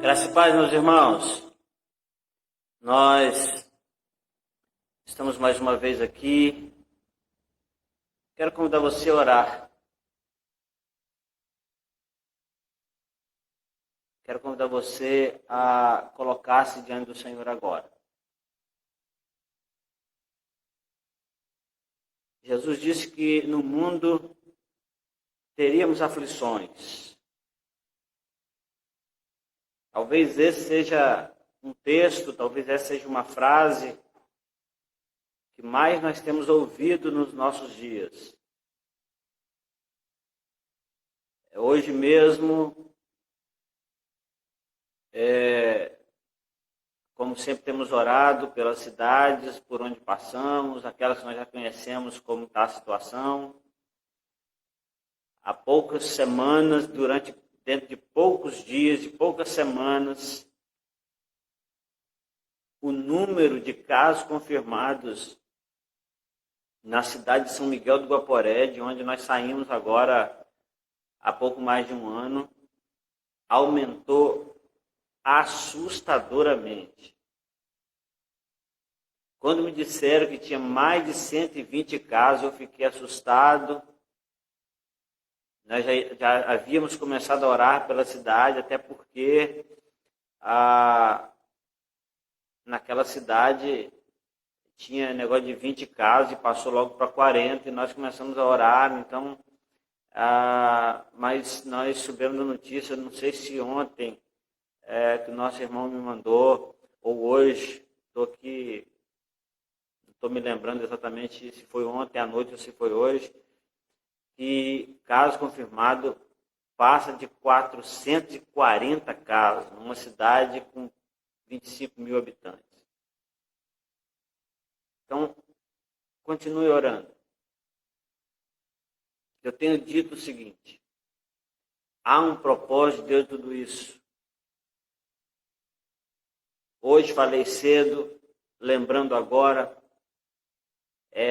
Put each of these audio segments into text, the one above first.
Graça e paz, meus irmãos. Nós estamos mais uma vez aqui. Quero convidar você a orar. Quero convidar você a colocar-se diante do Senhor agora. Jesus disse que no mundo teríamos aflições. Talvez esse seja um texto, talvez essa seja uma frase que mais nós temos ouvido nos nossos dias. Hoje mesmo, como sempre temos orado pelas cidades por onde passamos, aquelas que nós já conhecemos como está a situação. Há poucas semanas, dentro de poucos dias, de poucas semanas, o número de casos confirmados na cidade de São Miguel do Guaporé, de onde nós saímos agora há pouco mais de um ano, aumentou assustadoramente. Quando me disseram que tinha mais de 120 casos, eu fiquei assustado. Nós já havíamos começado a orar pela cidade, até porque naquela cidade tinha negócio de 20 casos e passou logo para 40, e nós começamos a orar. Então, mas nós soubemos a notícia, não sei se ontem, que o nosso irmão me mandou, ou hoje, estou aqui, não estou me lembrando exatamente se foi ontem à noite ou se foi hoje, que caso confirmado passa de 440 casos, numa cidade com 25 mil habitantes. Então, continue orando. Eu tenho dito o seguinte: há um propósito de Deus em tudo isso. Hoje falei cedo, lembrando agora,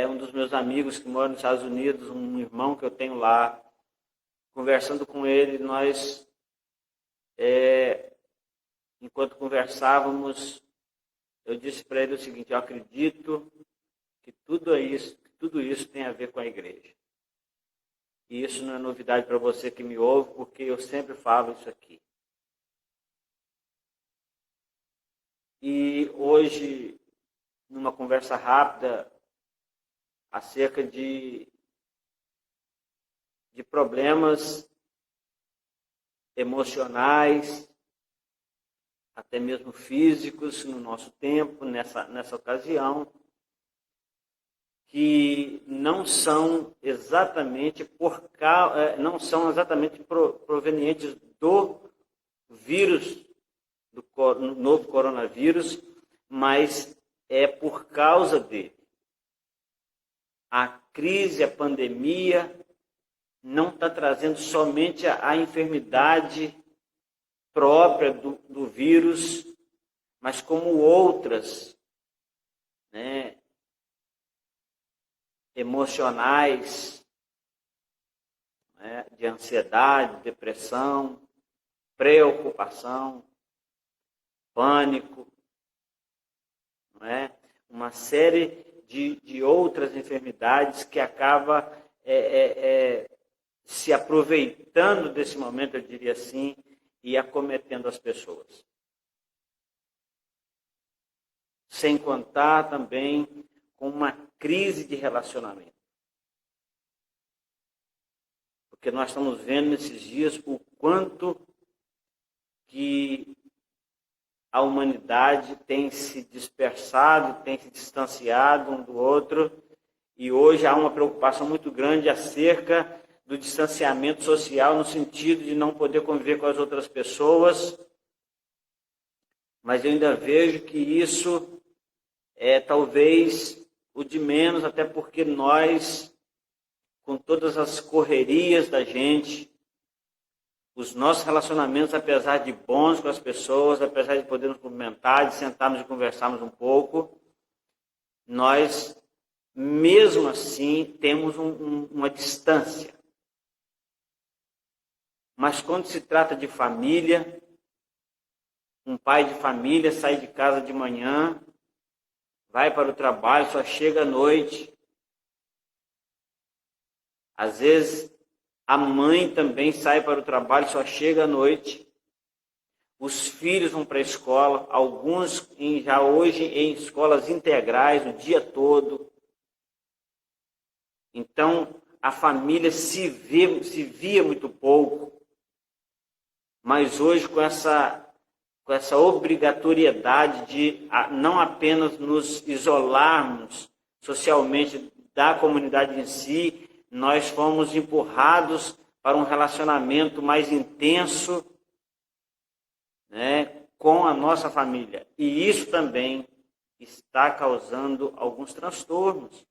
um dos meus amigos que mora nos Estados Unidos, um irmão que eu tenho lá, conversando com ele, nós, enquanto conversávamos, eu disse para ele o seguinte: eu acredito que tudo isso tem a ver com a igreja. E isso não é novidade para você que me ouve, porque eu sempre falo isso aqui. E hoje, numa conversa rápida, acerca de problemas emocionais, até mesmo físicos, no nosso tempo, nessa ocasião, que não são exatamente provenientes do vírus, do novo coronavírus, mas é por causa dele. A crise, a pandemia, não está trazendo somente a enfermidade própria do vírus, mas como outras, emocionais, de ansiedade, depressão, preocupação, pânico, uma série de outras enfermidades que acaba se aproveitando desse momento, eu diria assim, e acometendo as pessoas. Sem contar também com uma crise de relacionamento. Porque nós estamos vendo nesses dias o quanto que a humanidade tem se dispersado, tem se distanciado um do outro, e hoje há uma preocupação muito grande acerca do distanciamento social, no sentido de não poder conviver com as outras pessoas, mas eu ainda vejo que isso é talvez o de menos, até porque nós, com todas as correrias da gente, os nossos relacionamentos, apesar de bons com as pessoas, apesar de podermos cumprimentar, de sentarmos e conversarmos um pouco, nós, mesmo assim, temos uma distância. Mas quando se trata de família, Um pai de família sai de casa de manhã, vai para o trabalho, só chega à noite. Às vezes, a mãe também sai para o trabalho, só chega à noite. Os filhos vão para a escola, alguns já hoje em escolas integrais o dia todo. Então, a família se via muito pouco. Mas hoje, com essa obrigatoriedade de não apenas nos isolarmos socialmente da comunidade em si, nós fomos empurrados para um relacionamento mais intenso, né, com a nossa família. E isso também está causando alguns transtornos,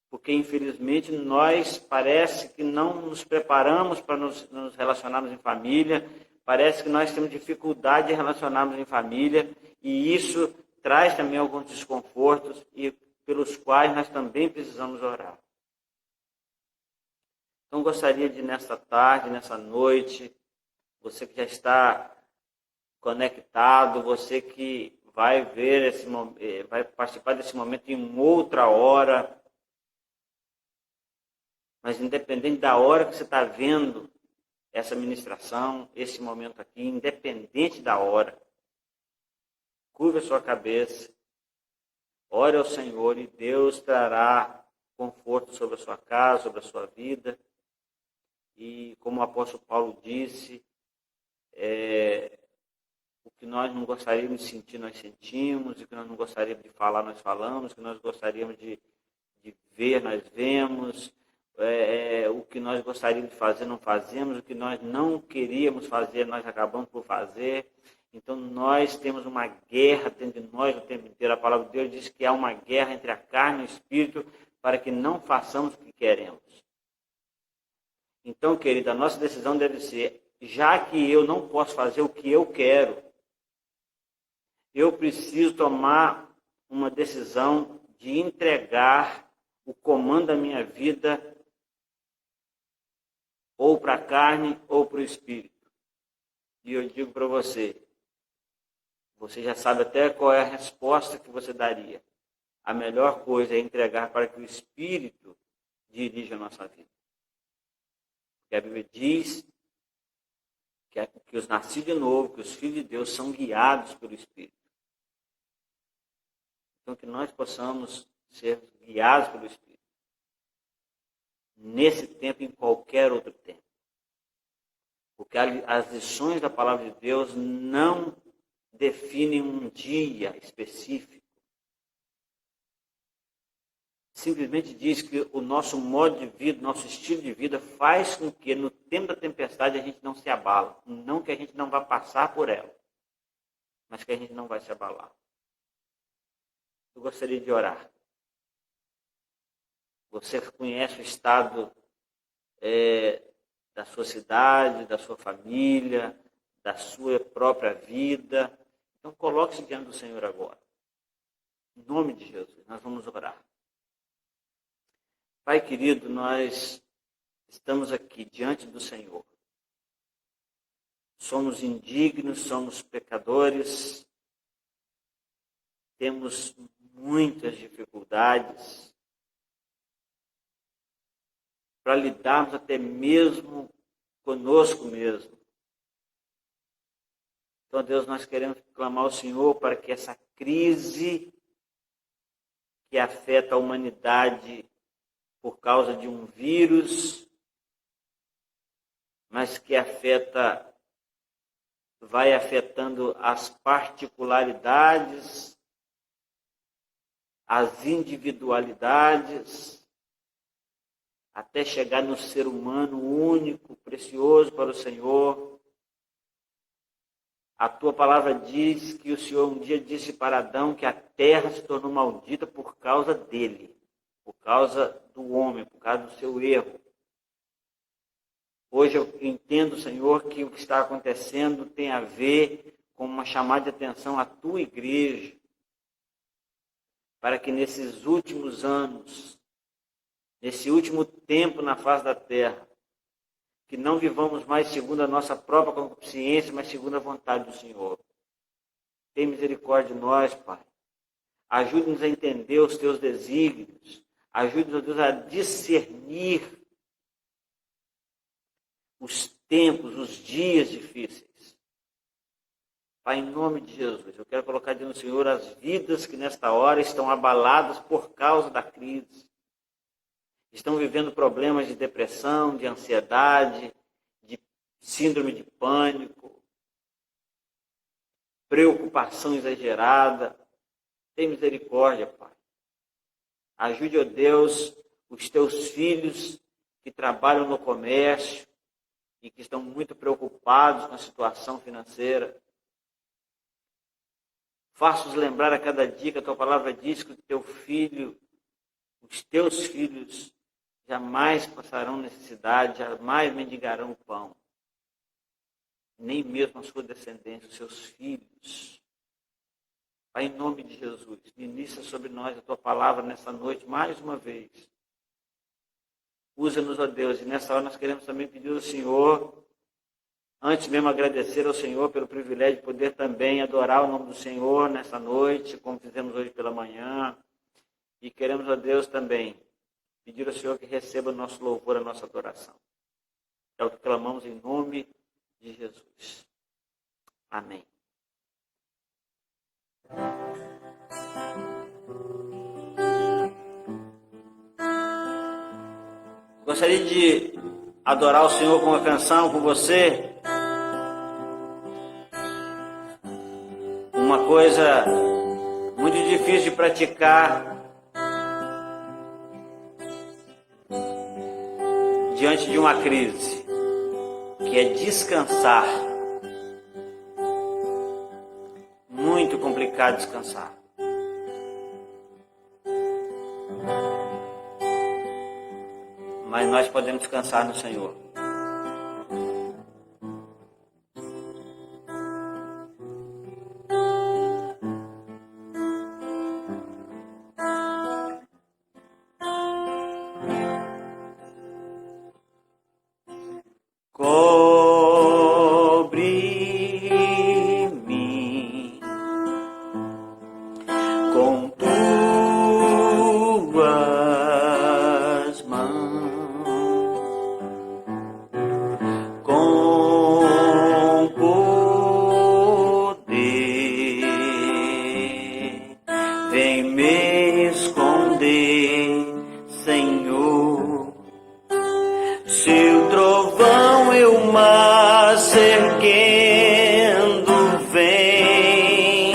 porque infelizmente nós parece que não nos preparamos para nos relacionarmos em família, parece que nós temos dificuldade de relacionarmos em família, e isso traz também alguns desconfortos e pelos quais nós também precisamos orar. Então gostaria de nesta tarde, nessa noite, você que já está conectado, você que vai ver vai participar desse momento em uma outra hora, mas independente da hora que você está vendo essa ministração, esse momento aqui, independente da hora, curva a sua cabeça, ore ao Senhor e Deus trará conforto sobre a sua casa, sobre a sua vida. E como o apóstolo Paulo disse, o que nós não gostaríamos de sentir, nós sentimos, o que nós não gostaríamos de falar, nós falamos, o que nós gostaríamos de ver, nós vemos, o que nós gostaríamos de fazer, não fazemos, o que nós não queríamos fazer, nós acabamos por fazer. Então, nós temos uma guerra dentro de nós o tempo inteiro. A palavra de Deus diz que há uma guerra entre a carne e o espírito para que não façamos o que queremos. Então, querida, a nossa decisão deve ser, já que eu não posso fazer o que eu quero, eu preciso tomar uma decisão de entregar o comando da minha vida ou para a carne ou para o espírito. E eu digo para você, você já sabe até qual é a resposta que você daria. A melhor coisa é entregar para que o espírito dirija a nossa vida. Porque a Bíblia diz que os nascidos de novo, que os filhos de Deus são guiados pelo Espírito. Então, que nós possamos ser guiados pelo Espírito. Nesse tempo e em qualquer outro tempo. Porque as lições da palavra de Deus não definem um dia específico. Simplesmente diz que o nosso modo de vida, nosso estilo de vida faz com que no tempo da tempestade a gente não se abala. Não que a gente não vá passar por ela, mas que a gente não vai se abalar. Eu gostaria de orar. Você conhece o estado da sua cidade, da sua família, da sua própria vida. Então coloque-se diante do Senhor agora. Em nome de Jesus, nós vamos orar. Pai querido, nós estamos aqui diante do Senhor. Somos indignos, somos pecadores, temos muitas dificuldades para lidarmos até mesmo conosco mesmo. Então, Deus, nós queremos clamar ao Senhor para que essa crise que afeta a humanidade por causa de um vírus, mas que vai afetando as particularidades, as individualidades, até chegar no ser humano único, precioso para o Senhor. A tua palavra diz que o Senhor um dia disse para Adão que a terra se tornou maldita por causa dele, por causa do homem, por causa do seu erro. Hoje eu entendo, Senhor, que o que está acontecendo tem a ver com uma chamada de atenção à tua igreja, para que nesses últimos anos, nesse último tempo na face da terra, que não vivamos mais segundo a nossa própria consciência, mas segundo a vontade do Senhor. Tem misericórdia de nós, Pai. Ajude-nos a entender os teus desígnios. Ajude-nos, Deus, a discernir os tempos, os dias difíceis. Pai, em nome de Jesus, eu quero colocar diante do Senhor as vidas que nesta hora estão abaladas por causa da crise. Estão vivendo problemas de depressão, de ansiedade, de síndrome de pânico, preocupação exagerada. Tem misericórdia, Pai. Ajude, ó Deus, os teus filhos que trabalham no comércio e que estão muito preocupados com a situação financeira. Faça-os lembrar a cada dia que a tua palavra diz que o teu filho, os teus filhos, jamais passarão necessidade, jamais mendigarão o pão. Nem mesmo a sua descendência, os seus filhos. Pai, em nome de Jesus, ministra sobre nós a tua palavra nessa noite, mais uma vez. Usa-nos, ó Deus, e nessa hora nós queremos também pedir ao Senhor, antes mesmo agradecer ao Senhor pelo privilégio de poder também adorar o nome do Senhor nessa noite, como fizemos hoje pela manhã. E queremos, ó Deus, também pedir ao Senhor que receba o nosso louvor, a nossa adoração. É o que clamamos em nome de Jesus. Amém. Gostaria de adorar o Senhor com uma canção com você. Uma coisa muito difícil de praticar diante de uma crise, que é descansar. Muito complicado descansar. Mas nós podemos descansar no Senhor. Cobre-me com tuas mãos, com poder, vem me esconder, Senhor. Se o trovão e o mar erguendo vem,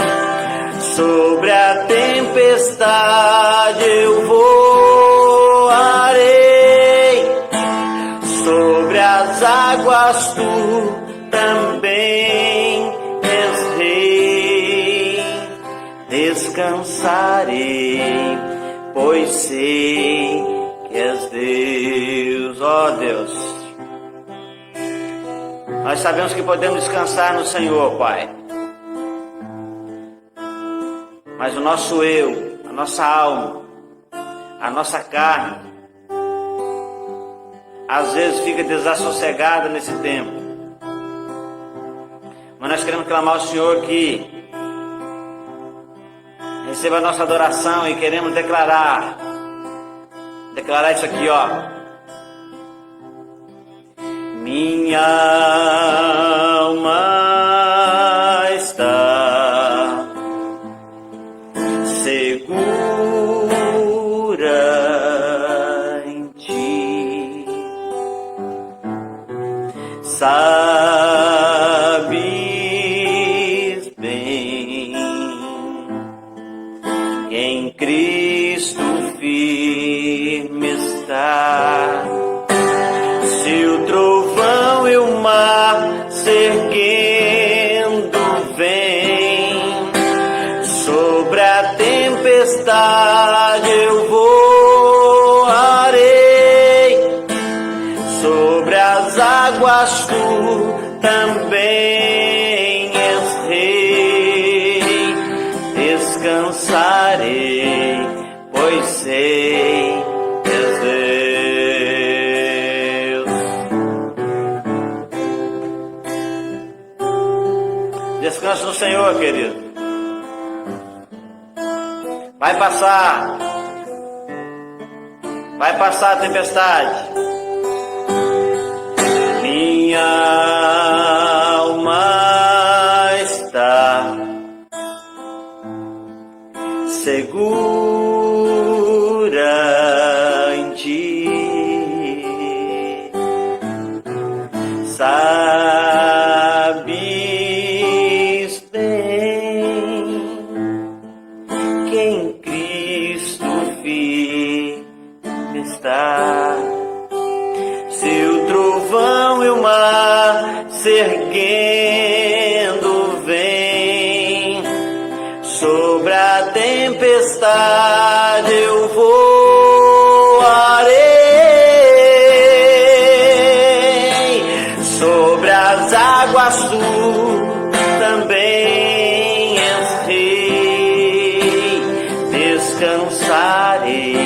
sobre a tempestade eu voarei, sobre as águas tu também és rei. Descansarei, pois sei que és Deus, ó Deus. Nós sabemos que podemos descansar no Senhor, Pai. Mas o nosso eu, a nossa alma, a nossa carne, às vezes fica desassossegada nesse tempo. Mas nós queremos clamar ao Senhor que receba a nossa adoração e queremos declarar isso aqui, ó. Minha alma está segura em ti, sabes bem que em Cristo firme está. Se o trovão e o mar se erguendo vem, sobre a tempestade eu voarei, sobre as águas tu também és rei. Descansarei, pois sei que és Deus. Descansa no Senhor, querido. Vai passar. Vai passar a tempestade. Minha alma está segura em ti. Sabes bem que em Cristo firme está. Se o trovão e o mar se erguendo vem, sobre a tempestade eu voarei, sobre as águas tu também és rei. Descansarei,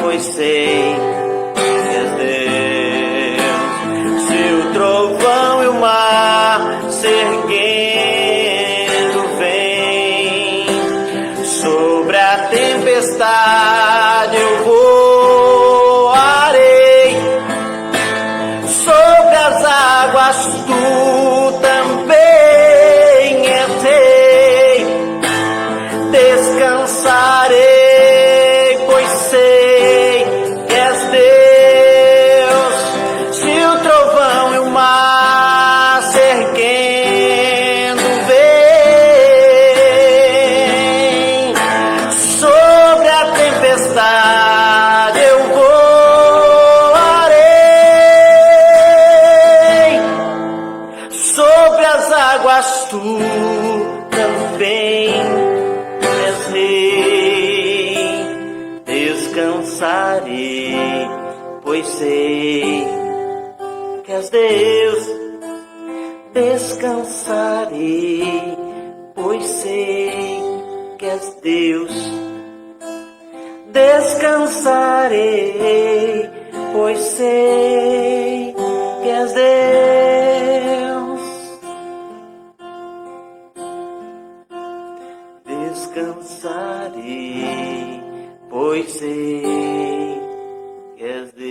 pois sei que és Deus. Se o trovão e o mar se erguendo vem, sobre a tempestade eu voarei, sobre as águas tu também és rei. Descansarei, pois sei que és Deus. Se o trovão e o mar se erguendo vem, sobre a tempestade eu voarei, sobre as águas tu também és rei. Descansarei, pois sei que és Deus. Descansarei, pois sei que és Deus. Descansarei, pois sei que és Deus. Descansarei, pois sei que és Deus.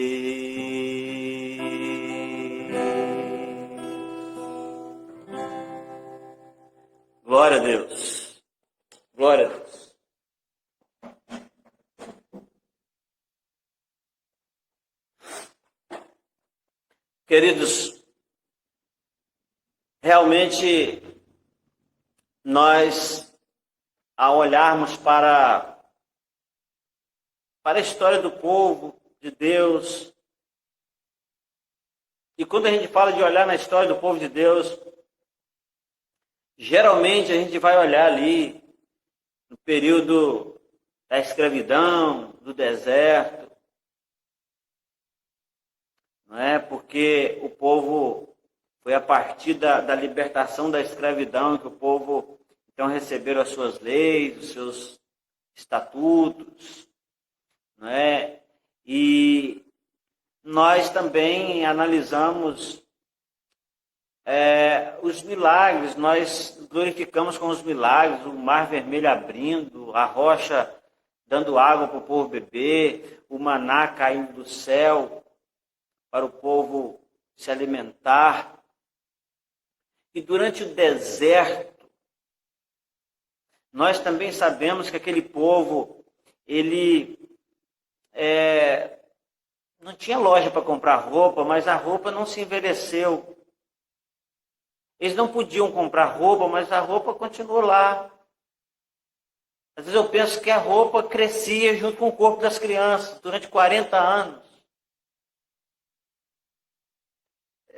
Glória a Deus. Glória a Deus. Queridos, realmente nós, ao olharmos para a história do povo de Deus, e quando a gente fala de olhar na história do povo de Deus, geralmente a gente vai olhar ali no período da escravidão, do deserto, não é? Porque o povo foi a partir da libertação da escravidão que o povo então receberam as suas leis, os seus estatutos, não é? E nós também analisamos os milagres, nós glorificamos com os milagres, o mar vermelho abrindo, a rocha dando água para o povo beber, o maná caindo do céu para o povo se alimentar. E durante o deserto, nós também sabemos que aquele povo, ele não tinha loja para comprar roupa, mas a roupa não se envelheceu. Eles não podiam comprar roupa, mas a roupa continuou lá. Às vezes eu penso que a roupa crescia junto com o corpo das crianças durante 40 anos.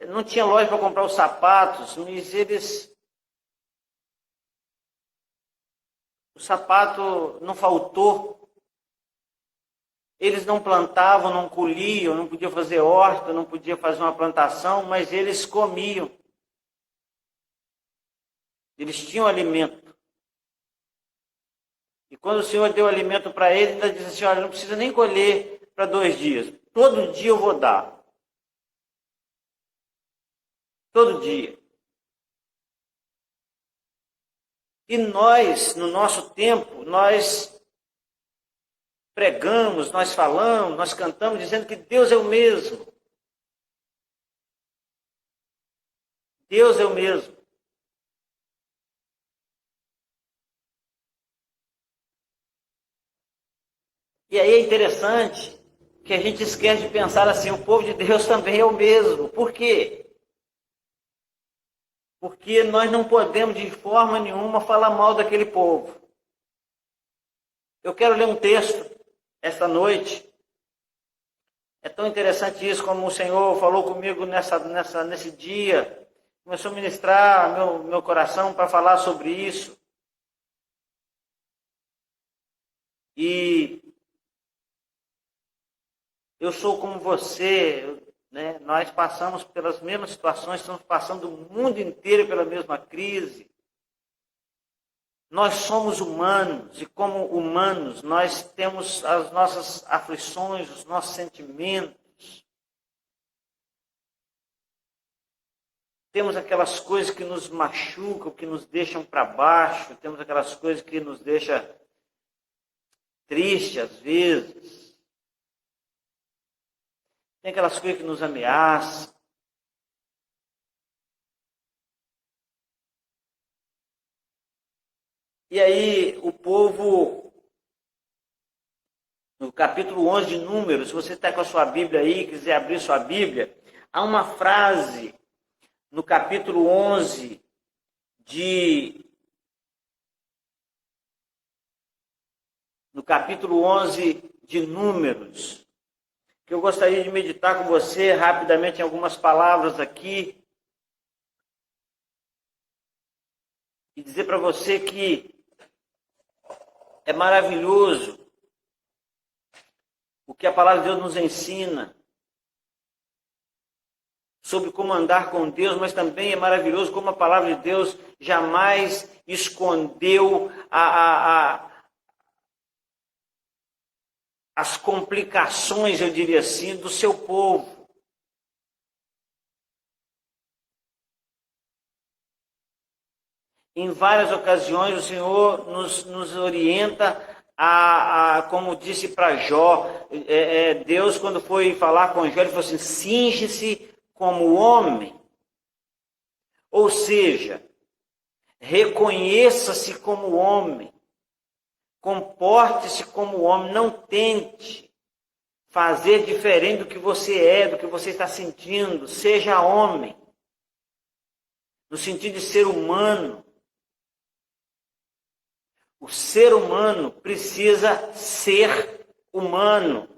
Não tinha loja para comprar os sapatos, mas o sapato não faltou. Eles não plantavam, não colhiam, não podiam fazer horta, não podiam fazer uma plantação, mas eles comiam. Eles tinham alimento. E quando o Senhor deu alimento para eles, ainda disse assim, olha, não precisa nem colher para 2 dias. Todo dia eu vou dar. Todo dia. E nós, no nosso tempo, nós pregamos, nós falamos, nós cantamos dizendo que Deus é o mesmo. Deus é o mesmo. E aí é interessante que a gente esquece de pensar assim, o povo de Deus também é o mesmo. Por quê? Porque nós não podemos de forma nenhuma falar mal daquele povo. Eu quero ler um texto esta noite. É tão interessante isso, como o Senhor falou comigo nesse dia. Começou a ministrar meu coração para falar sobre isso. E eu sou como você, né? Nós passamos pelas mesmas situações, estamos passando o mundo inteiro pela mesma crise. Nós somos humanos e como humanos nós temos as nossas aflições, os nossos sentimentos. Temos aquelas coisas que nos machucam, que nos deixam para baixo, temos aquelas coisas que nos deixam tristes às vezes. Tem aquelas coisas que nos ameaçam. E aí o povo, no capítulo 11 de Números, se você está com a sua Bíblia aí, quiser abrir sua Bíblia, há uma frase no capítulo 11 de Números, que eu gostaria de meditar com você rapidamente em algumas palavras aqui, e dizer para você que é maravilhoso o que a palavra de Deus nos ensina sobre como andar com Deus, mas também é maravilhoso como a palavra de Deus jamais escondeu as complicações, eu diria assim, do seu povo. Em várias ocasiões o Senhor nos orienta como disse para Jó, Deus quando foi falar com Jó, ele falou assim, cinge-se como homem. Ou seja, reconheça-se como homem. Comporte-se como homem, não tente fazer diferente do que você é, do que você está sentindo. Seja homem, no sentido de ser humano. O ser humano precisa ser humano.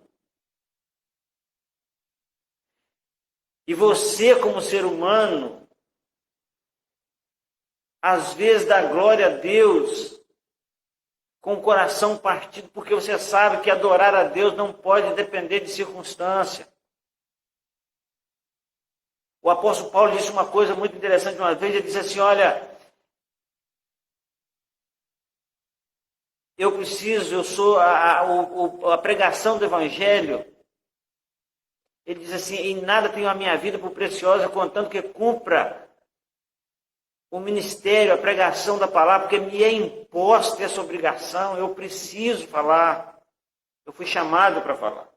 E você, como ser humano, às vezes dá glória a Deus com o coração partido, porque você sabe que adorar a Deus não pode depender de circunstância. O apóstolo Paulo disse uma coisa muito interessante uma vez, ele disse assim, olha, eu sou a pregação do Evangelho. Ele diz assim, em nada tenho a minha vida por preciosa, contanto que cumpra o ministério, a pregação da palavra, porque me é imposta essa obrigação, eu preciso falar, eu fui chamado para falar.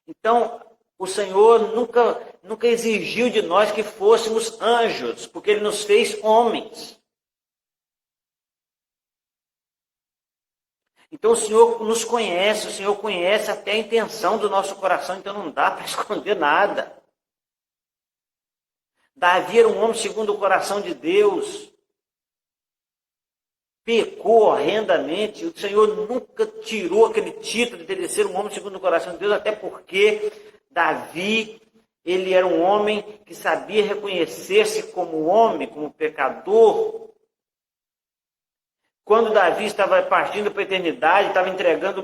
Então, o Senhor nunca exigiu de nós que fôssemos anjos, porque Ele nos fez homens. Então o Senhor nos conhece, o Senhor conhece até a intenção do nosso coração, então não dá para esconder nada. Davi era um homem segundo o coração de Deus, pecou horrendamente, o Senhor nunca tirou aquele título de ele ser um homem segundo o coração de Deus, até porque Davi, ele era um homem que sabia reconhecer-se como homem, como pecador. Quando Davi estava partindo para a eternidade, estava entregando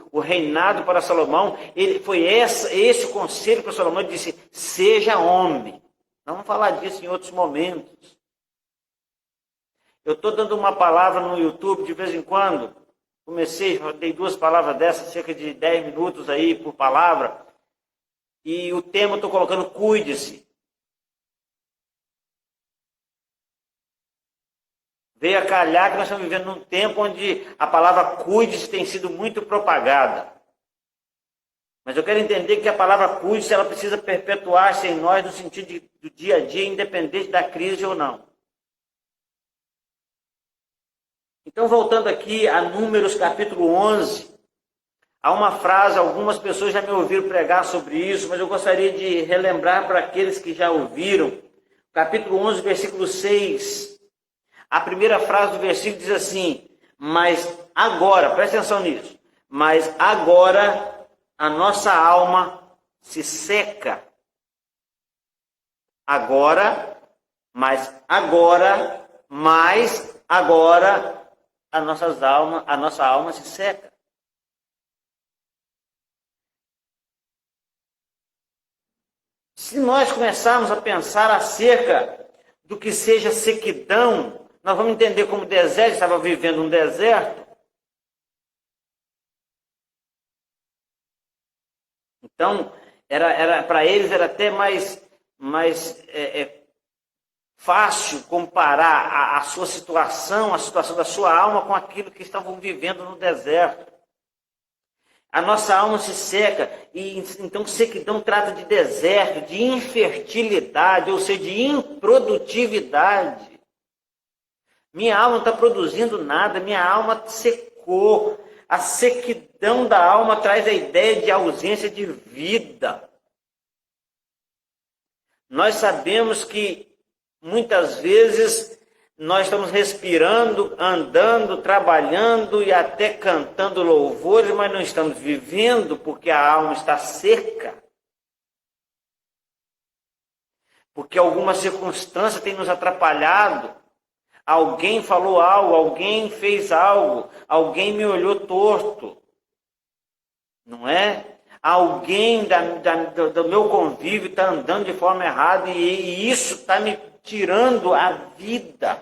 o reinado para Salomão, foi esse o conselho para Salomão, ele disse, seja homem. Nós vamos falar disso em outros momentos. Eu estou dando uma palavra no YouTube de vez em quando, dei 2 palavras dessas, cerca de 10 minutos aí por palavra, e o tema eu estou colocando, cuide-se. Veio a calhar que nós estamos vivendo num tempo onde a palavra cuide-se tem sido muito propagada. Mas eu quero entender que a palavra cuide-se, ela precisa perpetuar-se em nós no sentido do dia a dia, independente da crise ou não. Então, voltando aqui a Números capítulo 11, há uma frase, algumas pessoas já me ouviram pregar sobre isso, mas eu gostaria de relembrar para aqueles que já ouviram. Capítulo 11, versículo 6. A primeira frase do versículo diz assim: mas agora, presta atenção nisso, mas agora a nossa alma se seca. Agora, mas agora, mais agora, a nossa alma se seca. Se nós começarmos a pensar acerca do que seja sequidão, nós vamos entender como o deserto estava vivendo um deserto. Então, para eles era até mais fácil comparar a sua situação, a situação da sua alma com aquilo que estavam vivendo no deserto. A nossa alma se seca, e então sequidão trata de deserto, de infertilidade, ou seja, de improdutividade. Minha alma não está produzindo nada, minha alma secou. A sequidão da alma traz a ideia de ausência de vida. Nós sabemos que muitas vezes nós estamos respirando, andando, trabalhando e até cantando louvores, mas não estamos vivendo porque a alma está seca. Porque alguma circunstância tem nos atrapalhado. Alguém falou algo, alguém fez algo, alguém me olhou torto. Não é? Alguém do meu convívio está andando de forma errada e isso está me tirando a vida.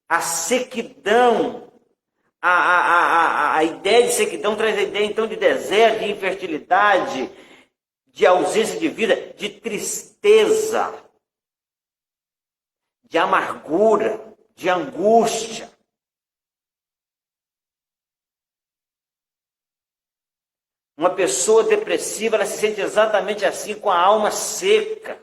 A sequidão, a ideia de sequidão traz a ideia então de deserto, de infertilidade, de ausência de vida, de tristeza, de amargura, de angústia. Uma pessoa depressiva, ela se sente exatamente assim, com a alma seca.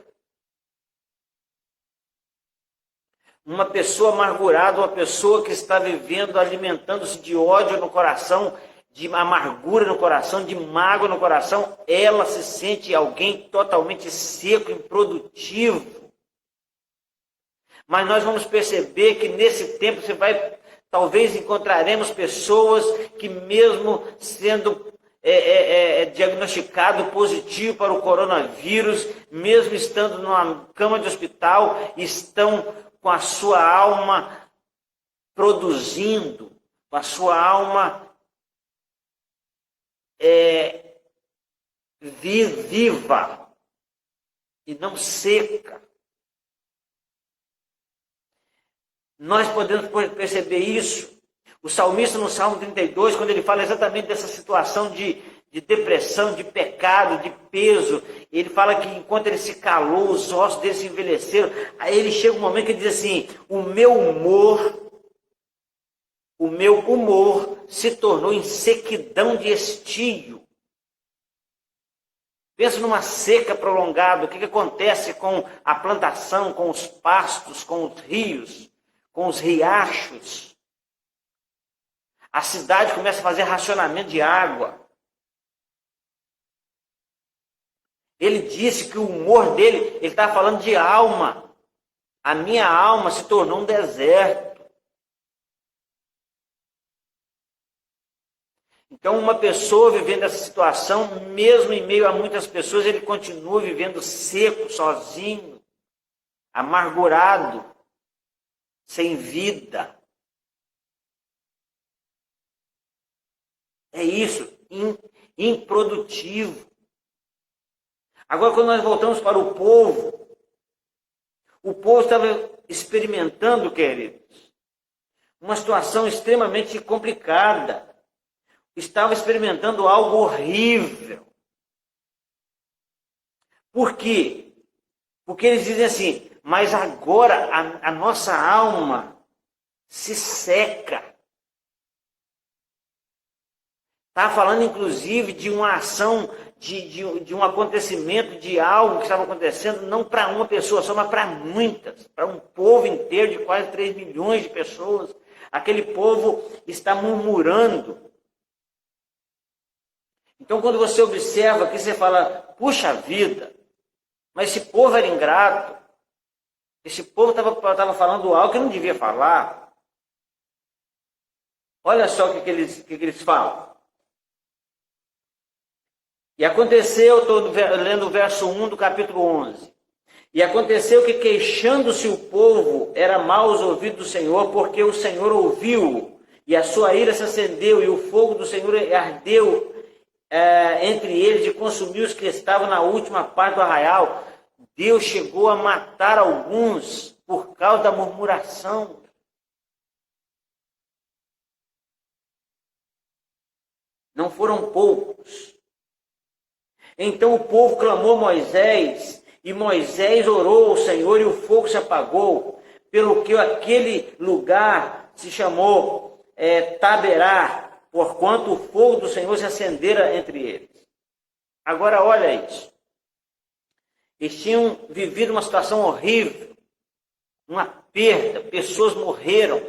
Uma pessoa amargurada, uma pessoa que está vivendo, alimentando-se de ódio no coração, de amargura no coração, de mágoa no coração, ela se sente alguém totalmente seco, improdutivo. Mas nós vamos perceber que nesse tempo talvez encontraremos pessoas que mesmo sendo diagnosticado positivo para o coronavírus, mesmo estando numa cama de hospital, estão com a sua alma produzindo, com a sua alma viva e não seca. Nós podemos perceber isso. O salmista no Salmo 32, quando ele fala exatamente dessa situação de depressão, de pecado, de peso, ele fala que enquanto ele se calou, os ossos dele se envelheceram. Aí ele chega um momento que ele diz assim: o meu humor se tornou em sequidão de estio. Pensa numa seca prolongada. O que acontece com a plantação, com os pastos, com os rios, com os riachos? A cidade começa a fazer racionamento de água. Ele disse que o humor dele, ele está falando de alma. A minha alma se tornou um deserto. Então, uma pessoa vivendo essa situação, mesmo em meio a muitas pessoas, ele continua vivendo seco, sozinho, amargurado, sem vida. É isso, improdutivo. Agora, quando nós voltamos para o povo estava experimentando, queridos, uma situação extremamente complicada. Estava experimentando algo horrível. Por quê? Porque eles dizem assim: mas agora a nossa alma se seca. Está falando, inclusive, de uma ação, de um acontecimento, de algo que estava acontecendo, não para uma pessoa só, mas para muitas, para um povo inteiro de quase 3 milhões de pessoas. Aquele povo está murmurando. Então, quando você observa aqui, você fala, puxa vida, mas esse povo era ingrato. Esse povo estava falando algo que não devia falar. Olha só o que eles falam. E aconteceu, estou lendo o verso 1 do capítulo 11. E aconteceu que, queixando-se o povo, era mau aos ouvidos do Senhor, porque o Senhor ouviu, e a sua ira se acendeu, e o fogo do Senhor ardeu entre eles, e consumiu os que estavam na última parte do arraial. Deus chegou a matar alguns por causa da murmuração. Não foram poucos. Então o povo clamou a Moisés, e Moisés orou ao Senhor, e o fogo se apagou, pelo que aquele lugar se chamou Taberá, porquanto o fogo do Senhor se acendera entre eles. Agora olha isso. Eles tinham vivido uma situação horrível, uma perda, pessoas morreram,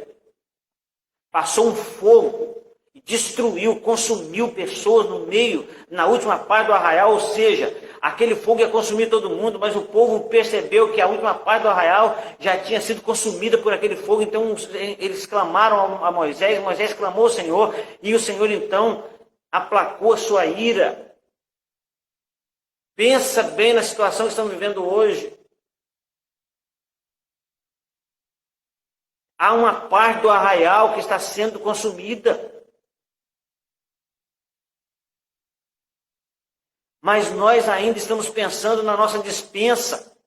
passou um fogo, destruiu, consumiu pessoas no meio, na última parte do arraial, ou seja, aquele fogo ia consumir todo mundo, mas o povo percebeu que a última parte do arraial já tinha sido consumida por aquele fogo, então eles clamaram a Moisés, Moisés clamou ao Senhor, e o Senhor então aplacou a sua ira. Pensa bem na situação que estamos vivendo hoje. Há uma parte do arraial que está sendo consumida. Mas nós ainda estamos pensando na nossa despensa.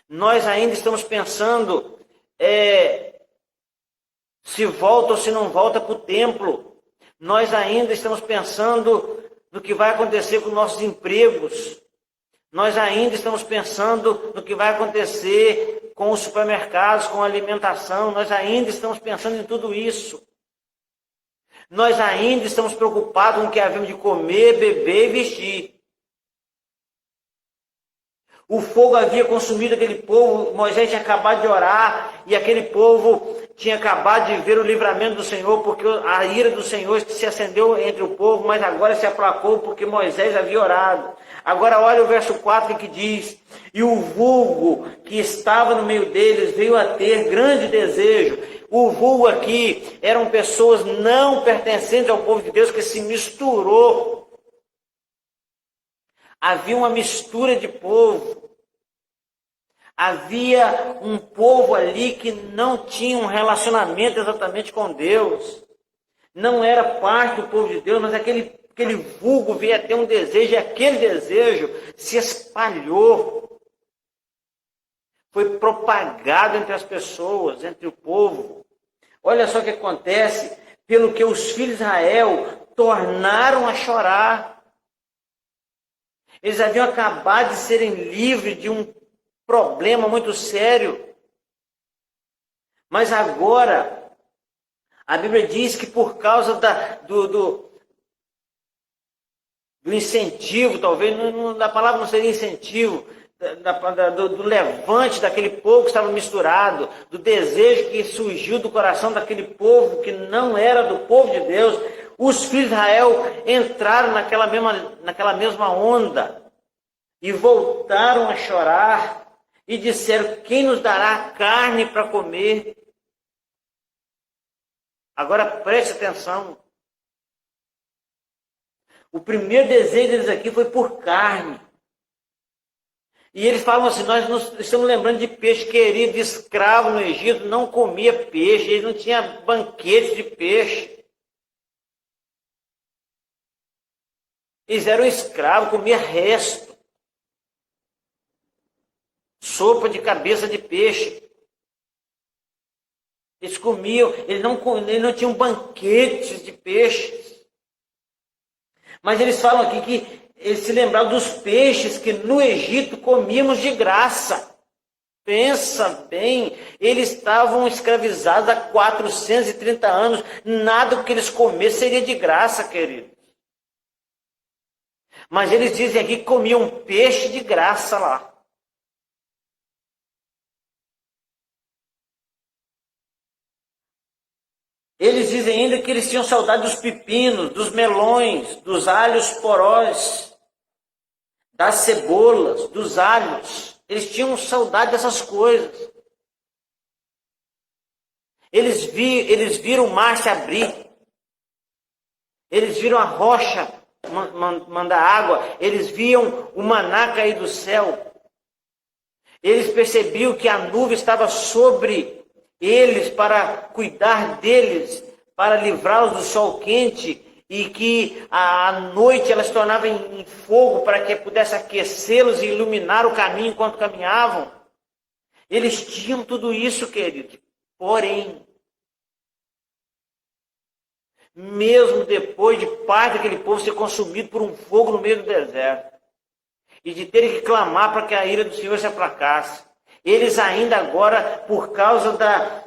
Nós ainda estamos pensando se volta ou se não volta para o templo. Nós ainda estamos pensando no que vai acontecer com nossos empregos. Nós ainda estamos pensando no que vai acontecer com os supermercados, com a alimentação. Nós ainda estamos pensando em tudo isso. Nós ainda estamos preocupados com o que havemos de comer, beber e vestir. O fogo havia consumido aquele povo, Moisés tinha acabado de orar, e aquele povo tinha acabado de ver o livramento do Senhor, porque a ira do Senhor se acendeu entre o povo, mas agora se aplacou porque Moisés havia orado. Agora olha o verso 4 que diz, e o vulgo que estava no meio deles veio a ter grande desejo. O vulgo aqui eram pessoas não pertencentes ao povo de Deus que se misturou. Havia uma mistura de povo. Havia um povo ali que não tinha um relacionamento exatamente com Deus. Não era parte do povo de Deus, mas aquele vulgo veio a ter um desejo, e aquele desejo se espalhou. Foi propagado entre as pessoas, entre o povo. Olha só o que acontece, pelo que os filhos de Israel tornaram a chorar. Eles haviam acabado de serem livres de um problema muito sério. Mas agora, a Bíblia diz que por causa do incentivo, talvez, a palavra não seria incentivo, do levante daquele povo que estava misturado, do desejo que surgiu do coração daquele povo que não era do povo de Deus, os filhos de Israel entraram naquela mesma onda e voltaram a chorar e disseram, quem nos dará carne para comer? Agora preste atenção. O primeiro desejo deles aqui foi por carne. E eles falam assim, nós estamos lembrando de peixe querido, escravo no Egito, não comia peixe, eles não tinham banquete de peixe. Eles eram escravos, comiam resto. Sopa de cabeça de peixe. Eles comiam, eles não tinham banquetes de peixes. Mas eles falam aqui que eles se lembravam dos peixes que no Egito comíamos de graça. Pensa bem, eles estavam escravizados há 430 anos, nada que eles comessem seria de graça, querido. Mas eles dizem aqui que comiam peixe de graça lá. Eles dizem ainda que eles tinham saudade dos pepinos, dos melões, dos alhos porós, das cebolas, dos alhos. Eles tinham saudade dessas coisas. Eles viram o mar se abrir. Eles viram a rocha mandar água. Eles viam o maná cair do céu. Eles percebiam que a nuvem estava sobre eles para cuidar deles, para livrá-los do sol quente, e que a noite ela se tornava em fogo para que pudesse aquecê-los e iluminar o caminho enquanto caminhavam. Eles tinham tudo isso, querido. Porém, mesmo depois de parte daquele povo ser consumido por um fogo no meio do deserto, e de terem que clamar para que a ira do Senhor se aplacasse, eles ainda agora, por causa da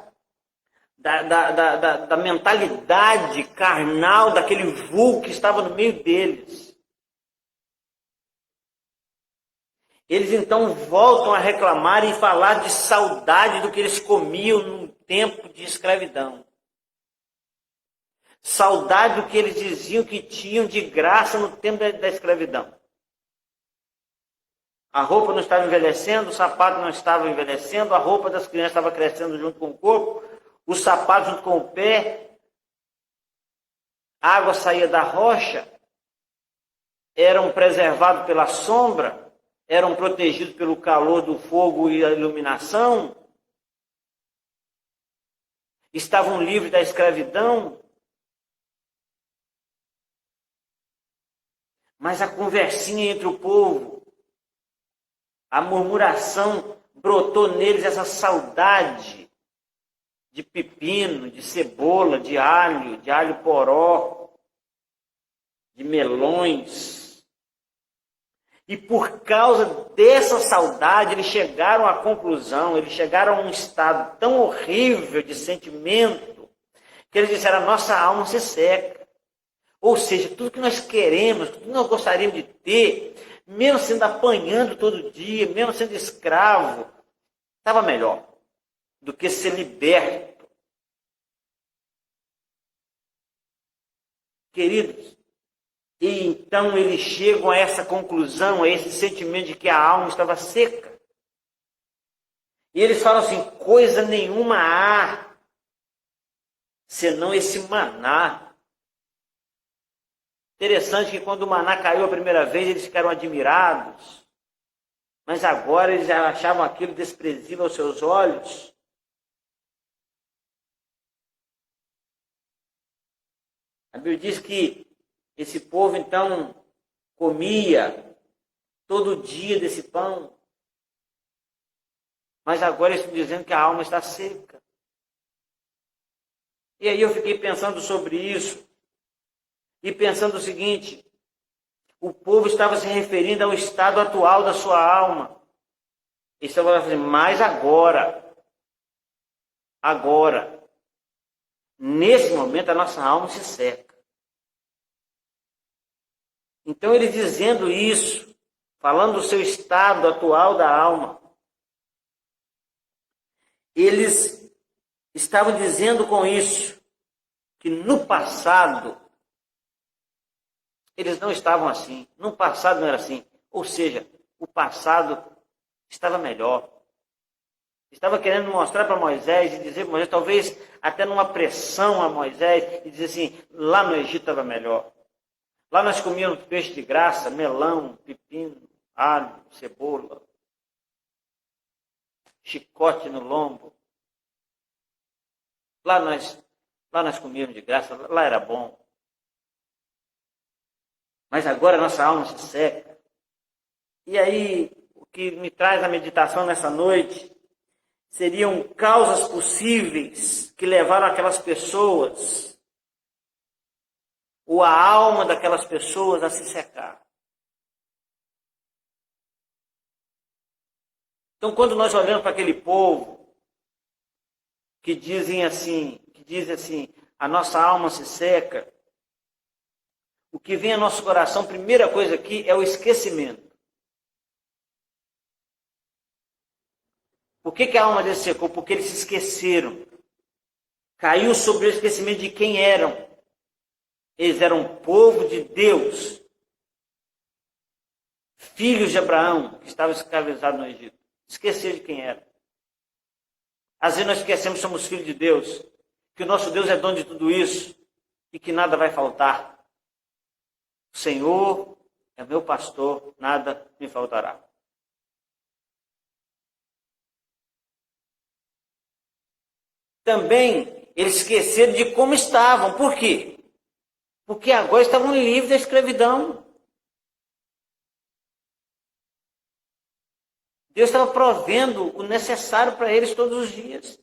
mentalidade carnal daquele vulgo que estava no meio deles, eles então voltam a reclamar e falar de saudade do que eles comiam no tempo de escravidão. Saudade do que eles diziam que tinham de graça no tempo da escravidão. A roupa não estava envelhecendo, o sapato não estava envelhecendo, a roupa das crianças estava crescendo junto com o corpo, o sapato junto com o pé, a água saía da rocha, eram preservados pela sombra, eram protegidos pelo calor do fogo e a iluminação, estavam livres da escravidão. Mas a conversinha entre o povo, a murmuração, brotou neles essa saudade de pepino, de cebola, de alho poró, de melões. E por causa dessa saudade, eles chegaram à conclusão, eles chegaram a um estado tão horrível de sentimento, que eles disseram: a nossa alma se seca. Ou seja, tudo que nós queremos, tudo que nós gostaríamos de ter, mesmo sendo apanhando todo dia, mesmo sendo escravo, estava melhor do que ser liberto. Queridos, e então eles chegam a essa conclusão, a esse sentimento de que a alma estava seca. E eles falam assim: coisa nenhuma há, senão esse maná. Interessante que quando o maná caiu a primeira vez, eles ficaram admirados. Mas agora eles achavam aquilo desprezível aos seus olhos. A Bíblia diz que esse povo então comia todo dia desse pão. Mas agora eles estão dizendo que a alma está seca. E aí eu fiquei pensando sobre isso. E pensando o seguinte: o povo estava se referindo ao estado atual da sua alma. Eles estavam dizendo: mas agora, nesse momento a nossa alma se seca. Então eles dizendo isso, falando do seu estado atual da alma, eles estavam dizendo com isso que no passado eles não estavam assim. No passado não era assim. Ou seja, o passado estava melhor. Estava querendo mostrar para Moisés e dizer para Moisés, talvez até numa pressão a Moisés, e dizer assim: lá no Egito estava melhor. Lá nós comíamos peixe de graça, melão, pepino, alho, cebola, chicote no lombo. Lá nós comíamos de graça, lá era bom. Mas agora a nossa alma se seca. E aí, o que me traz a meditação nessa noite seriam causas possíveis que levaram aquelas pessoas, ou a alma daquelas pessoas, a se secar. Então, quando nós olhamos para aquele povo que dizem assim, a nossa alma se seca, o que vem ao nosso coração, primeira coisa aqui, é o esquecimento. Por que a alma deles secou? Porque eles se esqueceram. Caiu sobre o esquecimento de quem eram. Eles eram povo de Deus. Filhos de Abraão, que estavam escravizados no Egito. Esqueceram de quem eram. Às vezes nós esquecemos que somos filhos de Deus. Que o nosso Deus é dono de tudo isso. E que nada vai faltar. O Senhor é meu pastor, nada me faltará. Também eles esqueceram de como estavam. Por quê? Porque agora estavam livres da escravidão. Deus estava provendo o necessário para eles todos os dias.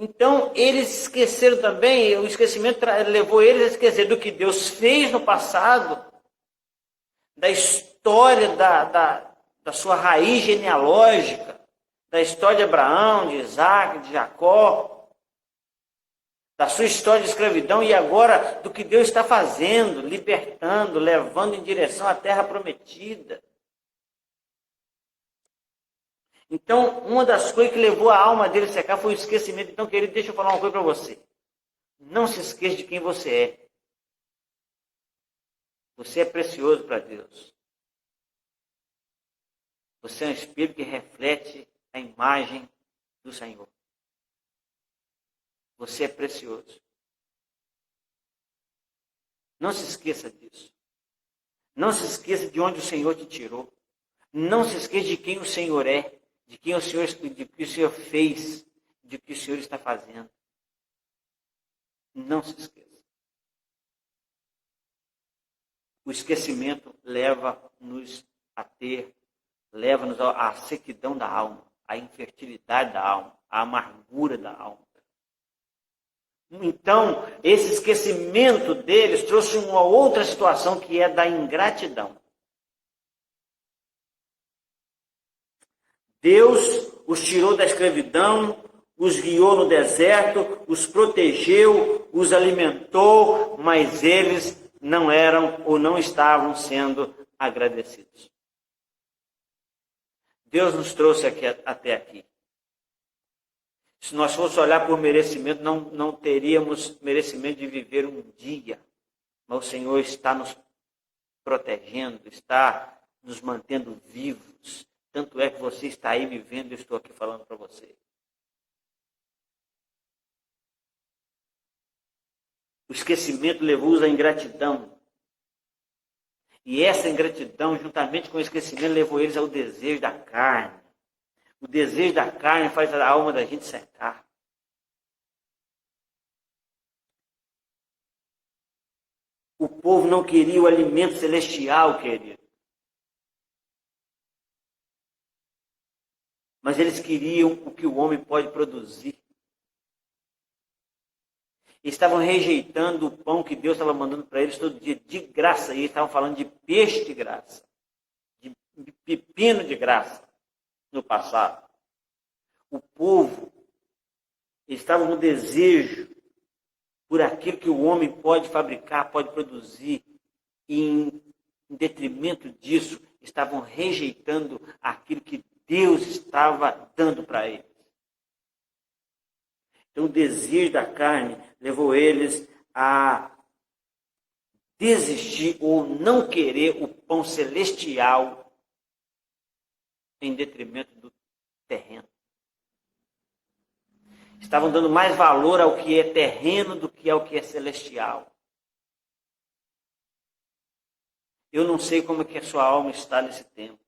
Então, eles esqueceram também, o esquecimento levou eles a esquecer do que Deus fez no passado, da história da sua raiz genealógica, da história de Abraão, de Isaac, de Jacó, da sua história de escravidão e agora do que Deus está fazendo, libertando, levando em direção à terra prometida. Então, uma das coisas que levou a alma dele a secar foi o esquecimento. Então, querido, deixa eu falar uma coisa para você. Não se esqueça de quem você é. Você é precioso para Deus. Você é um espírito que reflete a imagem do Senhor. Você é precioso. Não se esqueça disso. Não se esqueça de onde o Senhor te tirou. Não se esqueça de quem o Senhor é. De que o Senhor fez, de que o Senhor está fazendo. Não se esqueça. O esquecimento leva-nos à sequidão da alma, à infertilidade da alma, à amargura da alma. Então, esse esquecimento deles trouxe uma outra situação que é da ingratidão. Deus os tirou da escravidão, os guiou no deserto, os protegeu, os alimentou, mas eles não eram ou não estavam sendo agradecidos. Deus nos trouxe até aqui. Se nós fôssemos olhar por merecimento, não teríamos merecimento de viver um dia. Mas o Senhor está nos protegendo, está nos mantendo vivos. Tanto é que você está aí me vendo e eu estou aqui falando para você. O esquecimento levou-os à ingratidão. E essa ingratidão, juntamente com o esquecimento, levou eles ao desejo da carne. O desejo da carne faz a alma da gente secar. O povo não queria o alimento celestial, querido. Mas eles queriam o que o homem pode produzir. Eles estavam rejeitando o pão que Deus estava mandando para eles todo dia, de graça. E eles estavam falando de peixe de graça, de pepino de graça, no passado. O povo, eles estavam no desejo por aquilo que o homem pode fabricar, pode produzir. E em detrimento disso, estavam rejeitando aquilo que Deus estava dando para eles. Então, o desejo da carne levou eles a desistir ou não querer o pão celestial em detrimento do terreno. Estavam dando mais valor ao que é terreno do que ao que é celestial. Eu não sei como é que a sua alma está nesse tempo.